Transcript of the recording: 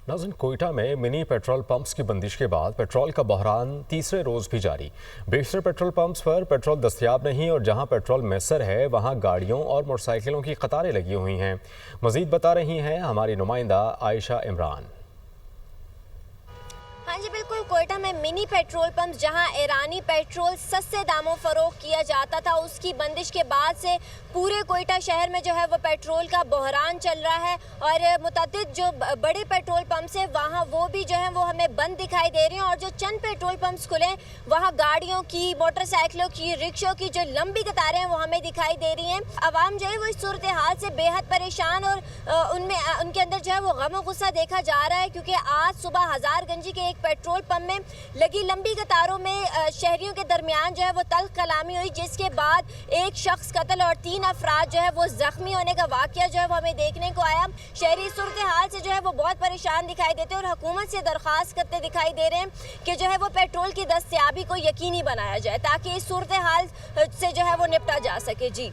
नाज़रीन, कोयटा में mini petrol pumps की बंदिश के बाद पेट्रोल का बहरान तीसरे रोज भी जारी। बेशतर पेट्रोल पंप्स पर पेट्रोल दस्तयाब नहीं और जहां पेट्रोल मैसर है वहां गाड़ियों और मोटरसाइकिलों की कतारें लगी हुई हैं। मजीद बता रही हैं हमारी नुमाइंदा आयशा इमरान। हाँ जी बिल्कुल, कोयटा में मिनी पेट्रोल पंप जहां ईरानी पेट्रोल सस्ते दामों फरोख्त किया जाता था, उसकी बंदिश के बाद से पूरे कोयटा शहर में जो है वो पेट्रोल का बहरान चल रहा है और मुतअद्दिद जो बड़े पेट्रोल पंप्स हैं वहाँ वो भी जो है वो हमें बंद दिखाई दे रहे हैं और जो चंद पेट्रोल पंप्स खुले हैं वहाँ गाड़ियों की, मोटरसाइकिलों की, रिक्शों की जो लंबी कतारें हैं वो हमें दिखाई दे रही हैं। आवाम जो है वो इस सूरत हाल से बेहद परेशान और उनके अंदर जो है वो गम और गुस्सा देखा जा रहा है, क्योंकि आज सुबह हज़ारगंजी के एक पेट्रोल पंप में लगी लंबी कतारों में शहरियों के दरमियान जो है वो तल्ख कलामी हुई, जिसके बाद एक शख्स कत्ल और 3 अफराद जो है वो जख्मी होने का वाकया जो है वो हमें देखने को आया। शहरी सूरत हाल से जो है वो बहुत परेशान दिखाई देते हैं और हुकूमत से दरख्वास्त करते दिखाई दे रहे हैं कि जो है वो पेट्रोल की दस्तयाबी को यकीनी बनाया जाए ताकि इस सूरत हाल से जो है वो निपटा जा सके। जी।